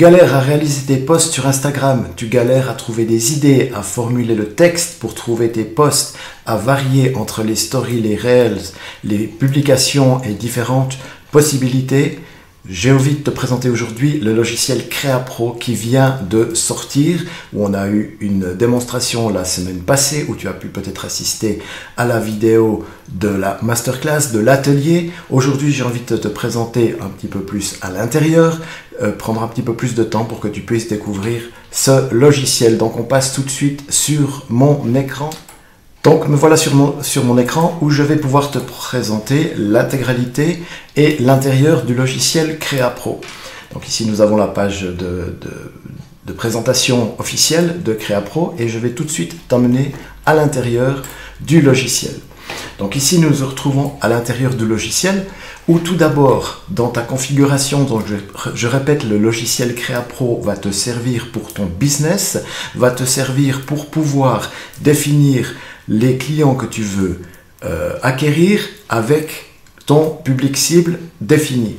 galères à réaliser tes posts sur Instagram, tu galères à trouver des idées, à formuler le texte pour trouver tes posts, à varier entre les stories, les reels, les publications et différentes possibilités. J'ai envie de te présenter aujourd'hui le logiciel CreaPro qui vient de sortir, où on a eu une démonstration la semaine passée, où tu as pu peut-être assister à la vidéo de la masterclass, de l'atelier. Aujourd'hui, j'ai envie de te présenter un petit peu plus à l'intérieur, prendre un petit peu plus de temps pour que tu puisses découvrir ce logiciel. Donc on passe tout de suite sur mon écran. Donc me voilà sur mon écran où je vais pouvoir te présenter l'intégralité et l'intérieur du logiciel CreaPro. Donc ici nous avons la page de présentation officielle de CreaPro et je vais tout de suite t'emmener à l'intérieur du logiciel. Donc ici nous nous retrouvons à l'intérieur du logiciel où tout d'abord dans ta configuration, donc je répète, le logiciel CreaPro va te servir pour ton business, va te servir pour pouvoir définir les clients que tu veux acquérir avec ton public cible défini.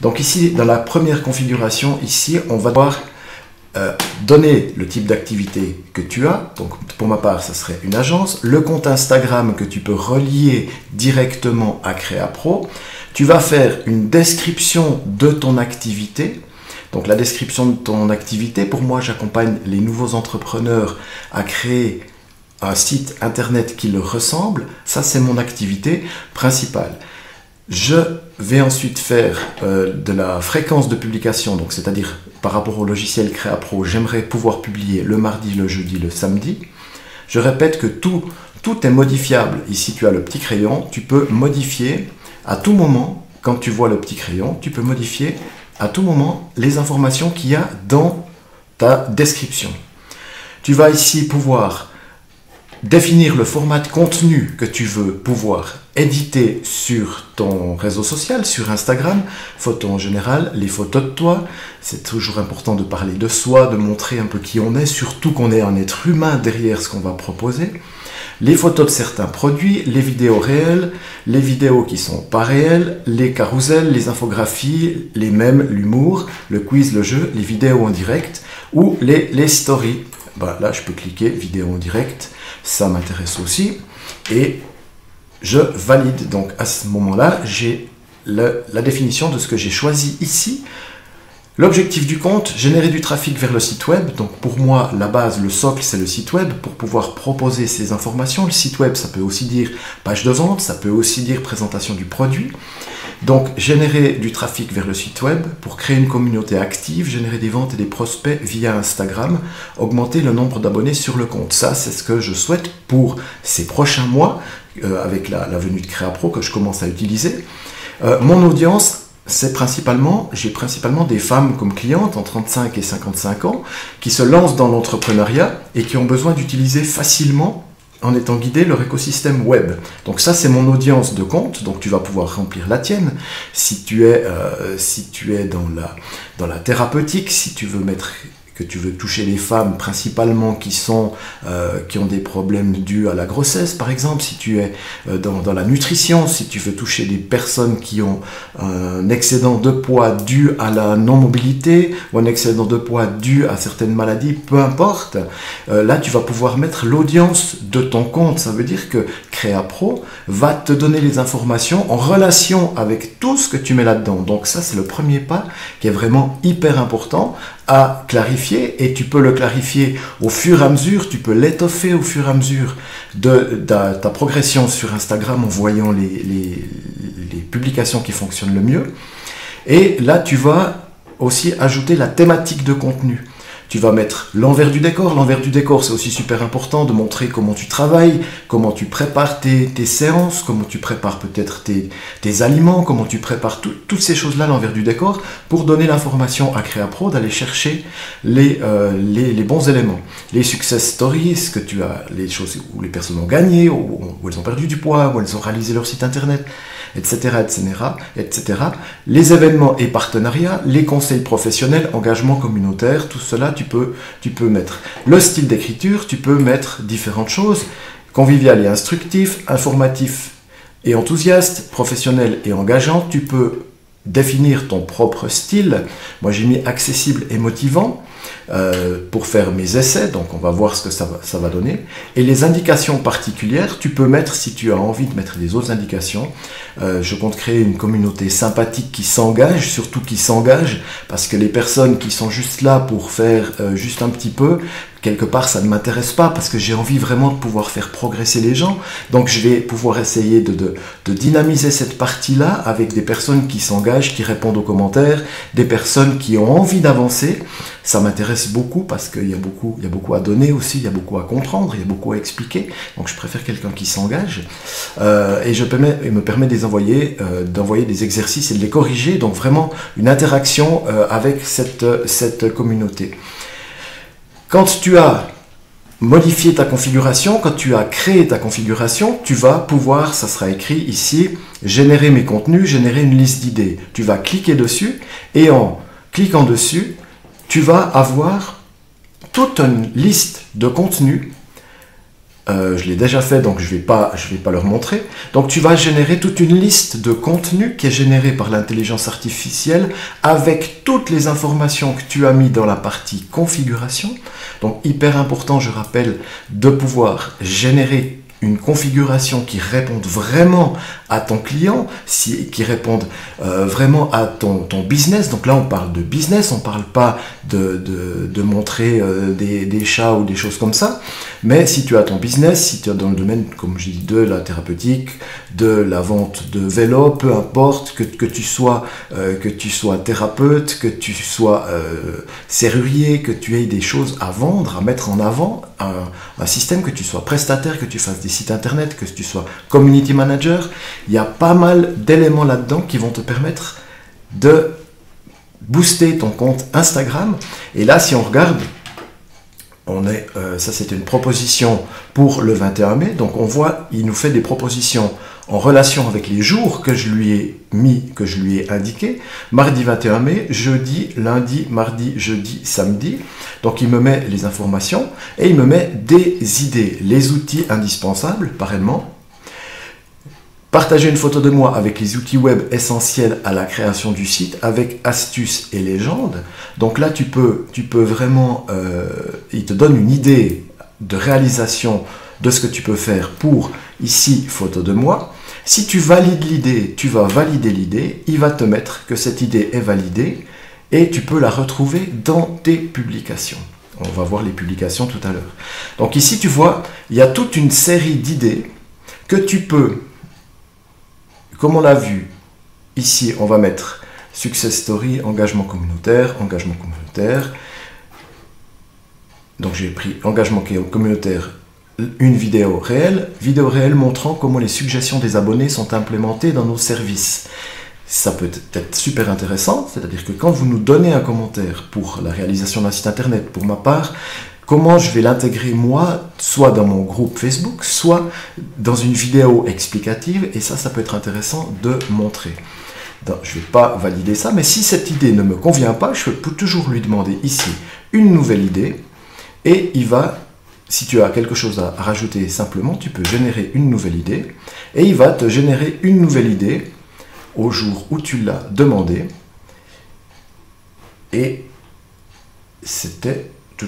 Donc ici, dans la première configuration, ici, on va devoir donner le type d'activité que tu as. Donc pour ma part, ça serait une agence. Le compte Instagram que tu peux relier directement à CreaPro. Tu vas faire une description de ton activité. Donc la description de ton activité, pour moi, j'accompagne les nouveaux entrepreneurs à créer un site internet qui leur ressemble. Ça, c'est mon activité principale. Je vais ensuite faire de la fréquence de publication, donc c'est-à-dire par rapport au logiciel CreaPro, j'aimerais pouvoir publier le mardi, le jeudi, le samedi. Je répète que tout est modifiable. Ici, tu as le petit crayon, tu peux modifier à tout moment. Quand tu vois le petit crayon, tu peux modifier à tout moment les informations qu'il y a dans ta description. Tu vas ici pouvoir définir le format de contenu que tu veux pouvoir éditer sur ton réseau social, sur Instagram, photos en général, les photos de toi. C'est toujours important de parler de soi, de montrer un peu qui on est, surtout qu'on est un être humain derrière ce qu'on va proposer. Les photos de certains produits, les vidéos réelles, les vidéos qui sont pas réelles, les carousels, les infographies, les mèmes, l'humour, le quiz, le jeu, les vidéos en direct ou les stories. Ben là, je peux cliquer vidéo en direct, ça m'intéresse aussi et je valide. Donc à ce moment-là, j'ai la définition de ce que j'ai choisi ici. L'objectif du compte, générer du trafic vers le site web. Donc pour moi, la base, le socle, c'est le site web pour pouvoir proposer ces informations. Le site web, ça peut aussi dire page de vente, ça peut aussi dire présentation du produit. Donc générer du trafic vers le site web pour créer une communauté active, générer des ventes et des prospects via Instagram, augmenter le nombre d'abonnés sur le compte. Ça, c'est ce que je souhaite pour ces prochains mois avec la venue de CreaPro que je commence à utiliser. Mon audience, j'ai principalement des femmes comme clientes en 35 et 55 ans qui se lancent dans l'entrepreneuriat et qui ont besoin d'utiliser facilement, en étant guidé, leur écosystème web. Donc ça, c'est mon audience de compte, donc tu vas pouvoir remplir la tienne. Si tu es dans la thérapeutique, si tu veux que tu veux toucher les femmes principalement qui ont des problèmes dus à la grossesse, par exemple, si tu es dans la nutrition, si tu veux toucher des personnes qui ont un excédent de poids dû à la non-mobilité ou un excédent de poids dû à certaines maladies, peu importe, là tu vas pouvoir mettre l'audience de ton compte. Ça veut dire que CreaPro va te donner les informations en relation avec tout ce que tu mets là-dedans. Donc ça, c'est le premier pas qui est vraiment hyper important à clarifier, et tu peux le clarifier au fur et à mesure, tu peux l'étoffer au fur et à mesure de ta progression sur Instagram en voyant les publications qui fonctionnent le mieux. Et là, tu vas aussi ajouter la thématique de contenu. Tu vas mettre l'envers du décor. L'envers du décor, c'est aussi super important de montrer comment tu travailles, comment tu prépares tes séances, comment tu prépares peut-être tes aliments, comment tu prépares toutes ces choses-là, l'envers du décor, pour donner l'information à CreaPro d'aller chercher les bons éléments. Les success stories, que tu as, les choses où les personnes ont gagné, où elles ont perdu du poids, où elles ont réalisé leur site internet, etc., etc. Les événements et partenariats, les conseils professionnels, engagement communautaire, tout cela, tu peux mettre le style d'écriture, tu peux mettre différentes choses, convivial et instructif, informatif et enthousiaste, professionnel et engageant. Tu peux définir ton propre style. Moi j'ai mis accessible et motivant pour faire mes essais, donc on va voir ce que ça va donner. Et les indications particulières, tu peux mettre, si tu as envie de mettre des autres indications, je compte créer une communauté sympathique qui s'engage, surtout qui s'engage, parce que les personnes qui sont juste là pour faire juste un petit peu, quelque part ça ne m'intéresse pas, parce que j'ai envie vraiment de pouvoir faire progresser les gens. Donc je vais pouvoir essayer de dynamiser cette partie-là avec des personnes qui s'engagent, qui répondent aux commentaires, des personnes qui ont envie d'avancer. Ça m'intéresse beaucoup parce qu'il y a beaucoup à donner aussi, il y a beaucoup à comprendre, il y a beaucoup à expliquer. Donc je préfère quelqu'un qui s'engage. Et il me permet d'envoyer des exercices et de les corriger. Donc vraiment une interaction avec cette communauté. Quand tu as modifié ta configuration, quand tu as créé ta configuration, tu vas pouvoir, ça sera écrit ici, générer mes contenus, générer une liste d'idées. Tu vas cliquer dessus et en cliquant dessus, tu vas avoir toute une liste de contenus. Je l'ai déjà fait, donc je vais pas leur montrer. Donc tu vas générer toute une liste de contenus qui est générée par l'intelligence artificielle avec toutes les informations que tu as mis dans la partie configuration. Donc hyper important, je rappelle, de pouvoir générer une configuration qui réponde vraiment à ton client, qui réponde vraiment à ton business. Donc là, on parle de business, on ne parle pas de montrer des chats ou des choses comme ça. Mais si tu as ton business, si tu es dans le domaine, comme je dis, de la thérapeutique, de la vente de vélo, peu importe, que tu sois thérapeute, que tu sois serrurier, que tu aies des choses à vendre, à mettre en avant, un système, que tu sois prestataire, que tu fasses des sites internet, que tu sois community manager, il y a pas mal d'éléments là-dedans qui vont te permettre de booster ton compte Instagram. Et là, si on regarde, ça c'était une proposition pour le 21 mai, donc on voit, il nous fait des propositions en relation avec les jours que je lui ai indiqués, mardi 21 mai, jeudi, lundi, mardi, jeudi, samedi. Donc il me met les informations et il me met des idées, les outils indispensables, pareillement. Partager une photo de moi avec les outils web essentiels à la création du site, avec astuces et légendes. Donc là, tu peux vraiment, il te donne une idée de réalisation de ce que tu peux faire pour, ici, photo de moi. Si tu valides l'idée, tu vas valider l'idée, il va te mettre que cette idée est validée et tu peux la retrouver dans tes publications. On va voir les publications tout à l'heure. Donc ici, tu vois, il y a toute une série d'idées que tu peux, comme on l'a vu, ici, on va mettre Success Story, engagement communautaire. Donc j'ai pris engagement communautaire, une vidéo réelle montrant comment les suggestions des abonnés sont implémentées dans nos services. Ça peut être super intéressant, c'est-à-dire que quand vous nous donnez un commentaire pour la réalisation d'un site internet, pour ma part, comment je vais l'intégrer moi, soit dans mon groupe Facebook, soit dans une vidéo explicative, et ça peut être intéressant de montrer. Donc, je ne vais pas valider ça, mais si cette idée ne me convient pas, je peux toujours lui demander ici une nouvelle idée, et il va, si tu as quelque chose à rajouter simplement, tu peux générer une nouvelle idée, et il va te générer une nouvelle idée au jour où tu l'as demandé, et c'était... Je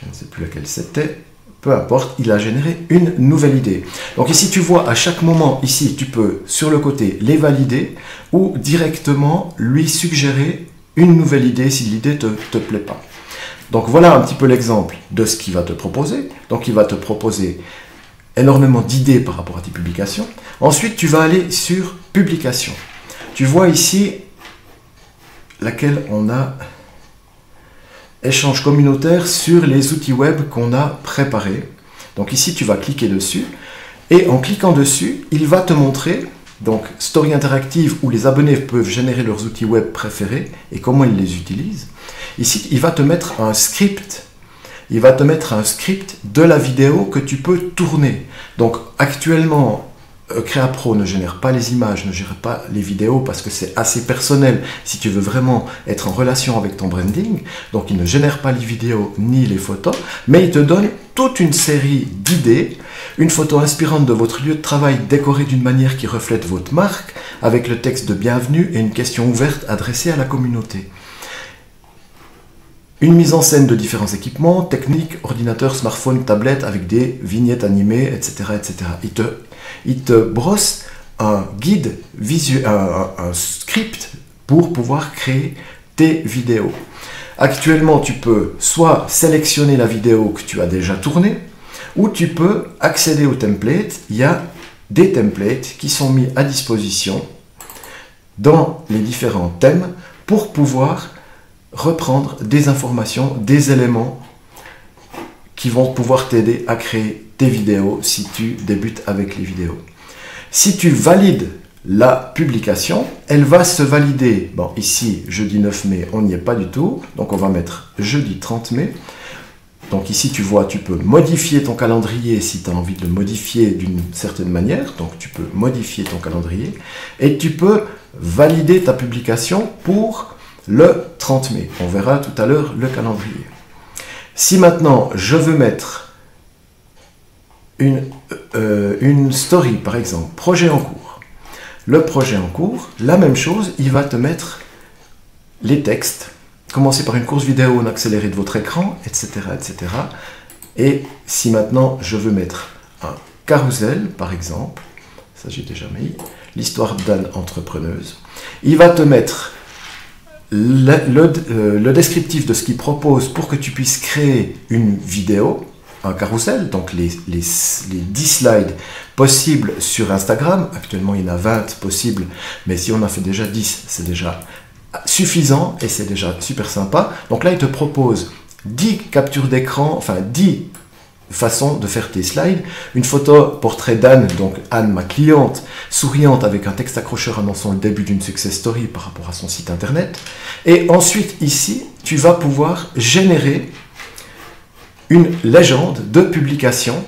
ne sais plus laquelle c'était, peu importe, il a généré une nouvelle idée. Donc ici tu vois à chaque moment, ici tu peux sur le côté les valider ou directement lui suggérer une nouvelle idée si l'idée ne te plaît pas. Donc voilà un petit peu l'exemple de ce qu'il va te proposer. Donc il va te proposer énormément d'idées par rapport à tes publications. Ensuite tu vas aller sur publication. Tu vois ici laquelle on a... échange communautaire sur les outils web qu'on a préparés. Donc ici, tu vas cliquer dessus. Et en cliquant dessus, il va te montrer, donc, story interactive où les abonnés peuvent générer leurs outils web préférés et comment ils les utilisent. Ici, il va te mettre un script. Il va te mettre un script de la vidéo que tu peux tourner. Donc, actuellement, CreaPro ne génère pas les images, ne génère pas les vidéos parce que c'est assez personnel si tu veux vraiment être en relation avec ton branding. Donc il ne génère pas les vidéos ni les photos, mais il te donne toute une série d'idées, une photo inspirante de votre lieu de travail décorée d'une manière qui reflète votre marque, avec le texte de bienvenue et une question ouverte adressée à la communauté. Une mise en scène de différents équipements, techniques, ordinateurs, smartphones, tablettes, avec des vignettes animées, etc. etc. Il te brosse un guide visuel, un script pour pouvoir créer tes vidéos. Actuellement, tu peux soit sélectionner la vidéo que tu as déjà tournée, ou tu peux accéder aux templates. Il y a des templates qui sont mis à disposition dans les différents thèmes pour pouvoir reprendre des informations, des éléments qui vont pouvoir t'aider à créer tes vidéos si tu débutes avec les vidéos. Si tu valides la publication, elle va se valider. Bon, ici, jeudi 9 mai, on n'y est pas du tout. Donc, on va mettre jeudi 30 mai. Donc, ici, tu vois, tu peux modifier ton calendrier si tu as envie de le modifier d'une certaine manière. Donc, tu peux modifier ton calendrier. Et tu peux valider ta publication pour le 30 mai. On verra tout à l'heure le calendrier. Si maintenant, je veux mettre une story, par exemple, projet en cours. Le projet en cours, la même chose, il va te mettre les textes. Commencez par une course vidéo en accéléré de votre écran, etc., etc. Et si maintenant, je veux mettre un carrousel, par exemple, ça j'ai déjà mis, l'histoire d'Anne entrepreneuse, il va te mettre le descriptif de ce qu'il propose pour que tu puisses créer une vidéo, un carrousel, donc les 10 slides possibles sur Instagram. Actuellement, il y en a 20 possibles, mais si on en fait déjà 10, c'est déjà suffisant et c'est déjà super sympa. Donc là, il te propose 10 captures d'écran, enfin 10 façon de faire tes slides. Une photo portrait d'Anne, donc Anne, ma cliente, souriante avec un texte accrocheur annonçant le début d'une success story par rapport à son site internet. Et ensuite, ici, tu vas pouvoir générer une légende de publication,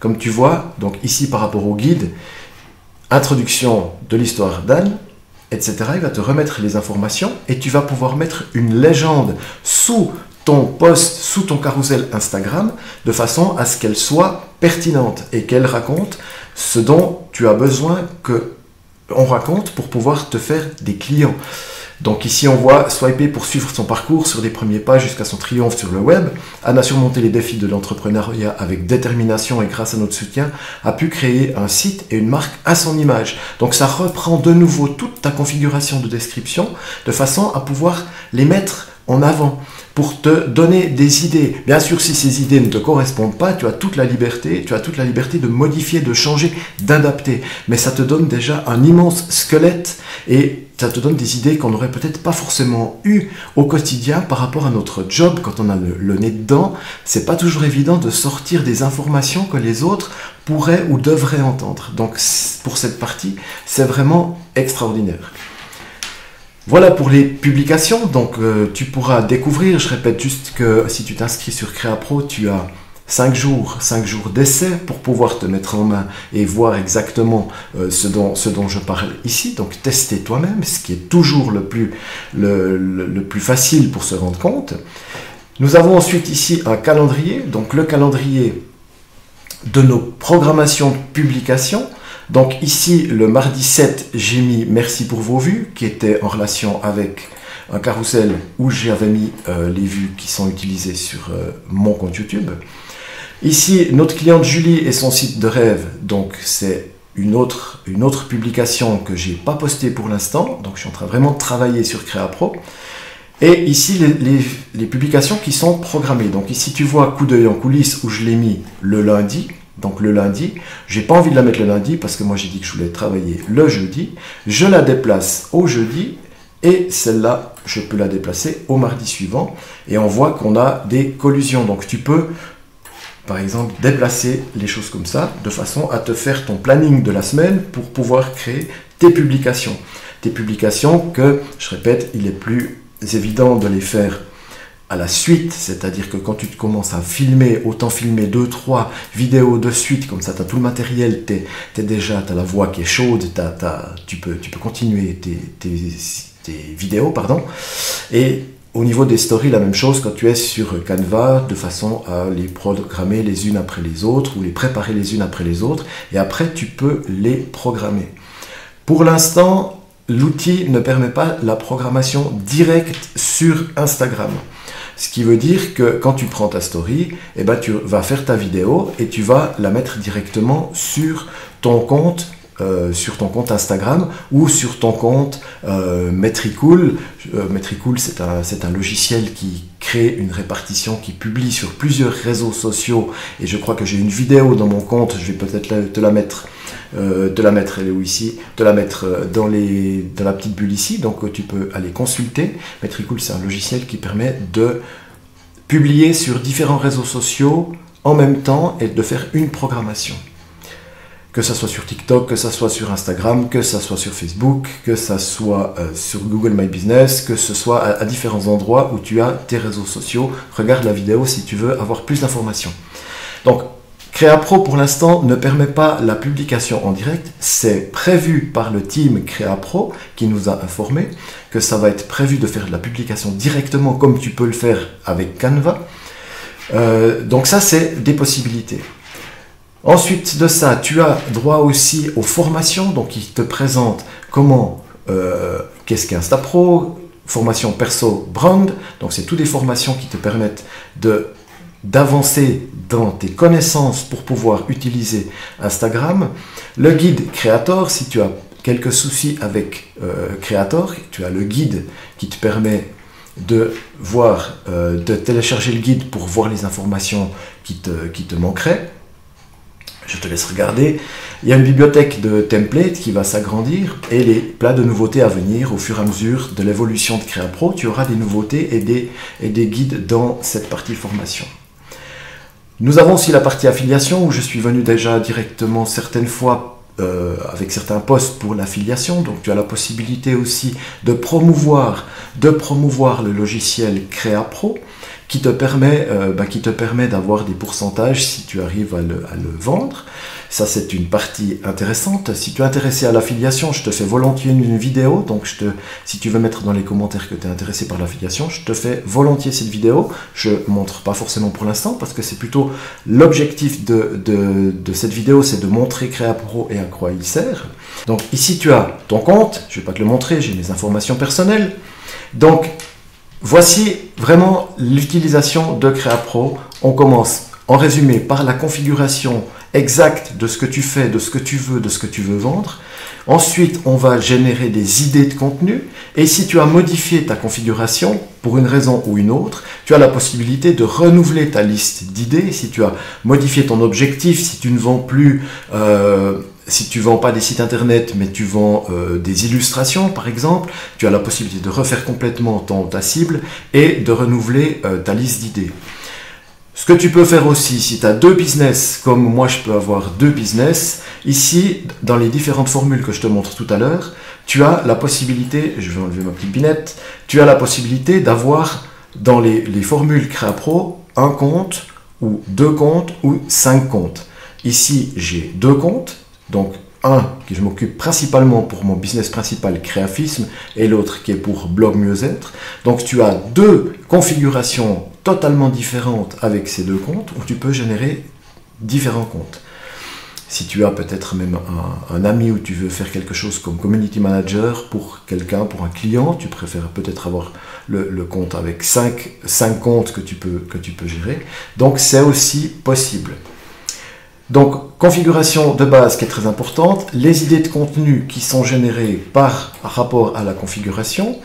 comme tu vois, donc ici par rapport au guide, introduction de l'histoire d'Anne, etc. Il va te remettre les informations et tu vas pouvoir mettre une légende sous ton post, sous ton carrousel Instagram, de façon à ce qu'elle soit pertinente et qu'elle raconte ce dont tu as besoin qu'on raconte pour pouvoir te faire des clients. Donc ici on voit swiper pour suivre son parcours sur les premiers pas jusqu'à son triomphe sur le web. Anne a surmonté les défis de l'entrepreneuriat avec détermination et grâce à notre soutien a pu créer un site et une marque à son image. Donc ça reprend de nouveau toute ta configuration de description de façon à pouvoir les mettre en avant pour te donner des idées. Bien sûr, si ces idées ne te correspondent pas, tu as toute la liberté de modifier, de changer, d'adapter. Mais ça te donne déjà un immense squelette et ça te donne des idées qu'on n'aurait peut-être pas forcément eues au quotidien par rapport à notre job. Quand on a le nez dedans, c'est pas toujours évident de sortir des informations que les autres pourraient ou devraient entendre. Donc pour cette partie, c'est vraiment extraordinaire. Voilà pour les publications, donc tu pourras découvrir, je répète juste que si tu t'inscris sur CreaPro, tu as 5 jours d'essai pour pouvoir te mettre en main et voir exactement ce dont je parle ici, donc tester toi-même, ce qui est toujours le plus facile pour se rendre compte. Nous avons ensuite ici un calendrier, donc le calendrier de nos programmations de publication. Donc ici, le mardi 7, j'ai mis « Merci pour vos vues » qui était en relation avec un carrousel où j'avais mis les vues qui sont utilisées sur mon compte YouTube. Ici, notre cliente Julie et son site de rêve, donc c'est une autre publication que je n'ai pas postée pour l'instant, donc je suis en train vraiment de travailler sur CreaPro. Et ici, les publications qui sont programmées. Donc ici, tu vois coup d'œil en coulisses où je l'ai mis le lundi. Donc le lundi, j'ai pas envie de la mettre le lundi parce que moi j'ai dit que je voulais travailler le jeudi. Je la déplace au jeudi et celle-là, je peux la déplacer au mardi suivant. Et on voit qu'on a des collisions. Donc tu peux, par exemple, déplacer les choses comme ça de façon à te faire ton planning de la semaine pour pouvoir créer tes publications. Tes publications que, je répète, il est plus évident de les faire à la suite, c'est-à-dire que quand tu commences à filmer, autant filmer 2-3 vidéos de suite, comme ça tu as tout le matériel, tu as la voix qui est chaude, tu peux continuer tes vidéos, pardon. Et au niveau des stories, la même chose quand tu es sur Canva, de façon à les programmer les unes après les autres, ou les préparer les unes après les autres, et après tu peux les programmer. Pour l'instant, l'outil ne permet pas la programmation directe sur Instagram. Ce qui veut dire que quand tu prends ta story, eh ben, tu vas faire ta vidéo et tu vas la mettre directement sur ton compte Instagram ou sur ton compte Metricool. Metricool, c'est un logiciel qui crée une répartition, qui publie sur plusieurs réseaux sociaux. Et je crois que j'ai une vidéo dans mon compte, je vais peut-être te la mettre. Elle est où ici, te la mettre dans la petite bulle ici, donc tu peux aller consulter. Metricool, c'est un logiciel qui permet de publier sur différents réseaux sociaux en même temps et de faire une programmation. Que ça soit sur TikTok, que ça soit sur Instagram, que ça soit sur Facebook, que ça soit sur Google My Business, que ce soit à différents endroits où tu as tes réseaux sociaux. Regarde la vidéo si tu veux avoir plus d'informations. Donc, CréaPro, pour l'instant, ne permet pas la publication en direct. C'est prévu par le team CréaPro qui nous a informé que ça va être prévu de faire de la publication directement comme tu peux le faire avec Canva. Donc ça, c'est des possibilités. Ensuite de ça, tu as droit aussi aux formations. Donc, ils te présentent comment, qu'est-ce qu'InstaPro, formation perso brand. Donc, c'est toutes des formations qui te permettent d'avancer dans tes connaissances pour pouvoir utiliser Instagram. Le guide Creator, si tu as quelques soucis avec Creator, tu as le guide qui te permet de télécharger le guide pour voir les informations qui te manqueraient. Je te laisse regarder. Il y a une bibliothèque de templates qui va s'agrandir et les plats de nouveautés à venir au fur et à mesure de l'évolution de CréaPro. Tu auras des nouveautés et des guides dans cette partie formation. Nous avons aussi la partie affiliation où je suis venu déjà directement certaines fois avec certains posts pour l'affiliation. Donc tu as la possibilité aussi de promouvoir le logiciel CréaPro qui te permet d'avoir des pourcentages si tu arrives à le vendre. Ça, c'est une partie intéressante. Si tu es intéressé à l'affiliation, je te fais volontiers une vidéo. Donc, si tu veux mettre dans les commentaires que tu es intéressé par l'affiliation, je te fais volontiers cette vidéo. Je ne montre pas forcément pour l'instant parce que c'est plutôt l'objectif de cette vidéo, c'est de montrer CréaPro et à quoi il sert. Donc, ici, tu as ton compte. Je ne vais pas te le montrer, j'ai mes informations personnelles. Donc, voici vraiment l'utilisation de CréaPro. On commence en résumé par la configuration exacte de ce que tu fais, de ce que tu veux vendre. Ensuite, on va générer des idées de contenu. Et si tu as modifié ta configuration pour une raison ou une autre, tu as la possibilité de renouveler ta liste d'idées. Si tu as modifié ton objectif, si tu ne vends plus... si tu ne vends pas des sites internet, mais tu vends des illustrations, par exemple, tu as la possibilité de refaire complètement ta cible et de renouveler ta liste d'idées. Ce que tu peux faire aussi, si tu as deux business, comme moi je peux avoir deux business, ici, dans les différentes formules que je te montre tout à l'heure, tu as la possibilité, je vais enlever ma petite binette, tu as la possibilité d'avoir dans les formules CréaPro un compte, ou 2 comptes, ou 5 comptes. Ici, j'ai 2 comptes. Donc, un qui je m'occupe principalement pour mon business principal Créafisme et l'autre qui est pour Blog Mieux-être. Donc, tu as 2 configurations totalement différentes avec ces 2 comptes où tu peux générer différents comptes. Si tu as peut-être même un ami où tu veux faire quelque chose comme community manager pour quelqu'un, pour un client, tu préfères peut-être avoir le compte avec 5 comptes que tu peux gérer. Donc, c'est aussi possible. Donc, configuration de base qui est très importante, les idées de contenu qui sont générées par rapport à la configuration,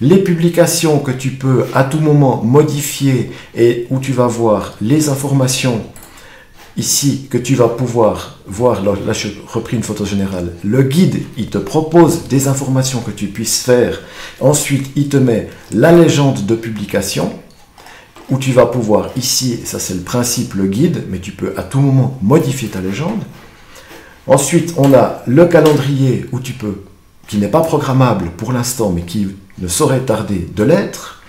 les publications que tu peux à tout moment modifier et où tu vas voir les informations ici que tu vas pouvoir voir. Là, je repris une photo générale. Le guide, il te propose des informations que tu puisses faire. Ensuite, il te met la légende de publication, où tu vas pouvoir, ici, ça c'est le principe, le guide, mais tu peux à tout moment modifier ta légende. Ensuite, on a le calendrier où tu peux, qui n'est pas programmable pour l'instant, mais qui ne saurait tarder de l'être.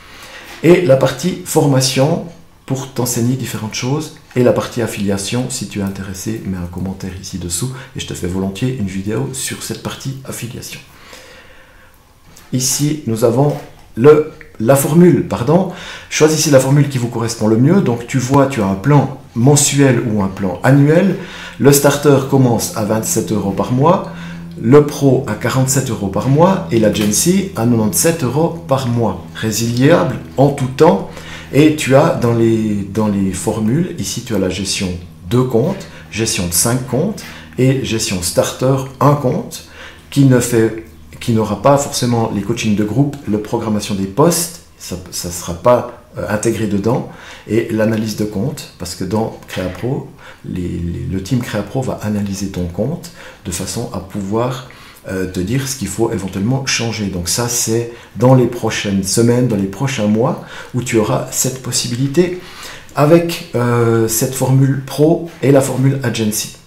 Et la partie formation pour t'enseigner différentes choses. Et la partie affiliation, si tu es intéressé, mets un commentaire ici dessous et je te fais volontiers une vidéo sur cette partie affiliation. Ici, nous avons la formule, pardon. Choisissez la formule qui vous correspond le mieux. Donc tu vois, tu as un plan mensuel ou un plan annuel. Le starter commence à 27 € par mois, le pro à 47 € par mois et l'agency à 97 € par mois. Résiliable en tout temps. Et tu as dans les formules, ici tu as la gestion 2 comptes, gestion de 5 comptes et gestion starter 1 compte qui n'aura pas forcément les coachings de groupe, la programmation des postes, ça ne sera pas intégré dedans, et l'analyse de compte, parce que dans CréaPro, le team CréaPro va analyser ton compte de façon à pouvoir te dire ce qu'il faut éventuellement changer. Donc ça, c'est dans les prochaines semaines, dans les prochains mois, où tu auras cette possibilité avec cette formule Pro et la formule Agency.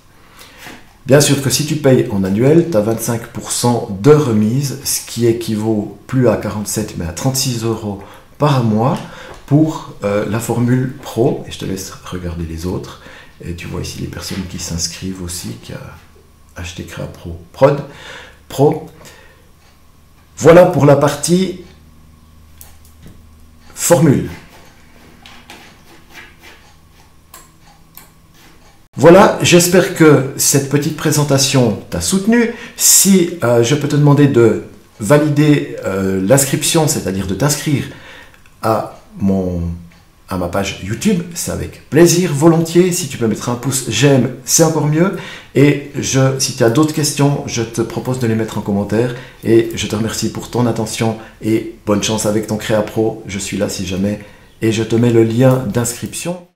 Bien sûr que si tu payes en annuel, tu as 25% de remise, ce qui équivaut plus à 47 mais à 36 € par mois pour la formule Pro. Et je te laisse regarder les autres. Et tu vois ici les personnes qui s'inscrivent aussi, qui a acheté CréaPro Pro. Voilà pour la partie formule. Voilà, j'espère que cette petite présentation t'a soutenu. Si je peux te demander de valider l'inscription, c'est-à-dire de t'inscrire à ma page YouTube, c'est avec plaisir, volontiers. Si tu peux mettre un pouce j'aime, c'est encore mieux. Et si tu as d'autres questions, je te propose de les mettre en commentaire. Et je te remercie pour ton attention et bonne chance avec ton CréaPro. Je suis là si jamais. Et je te mets le lien d'inscription.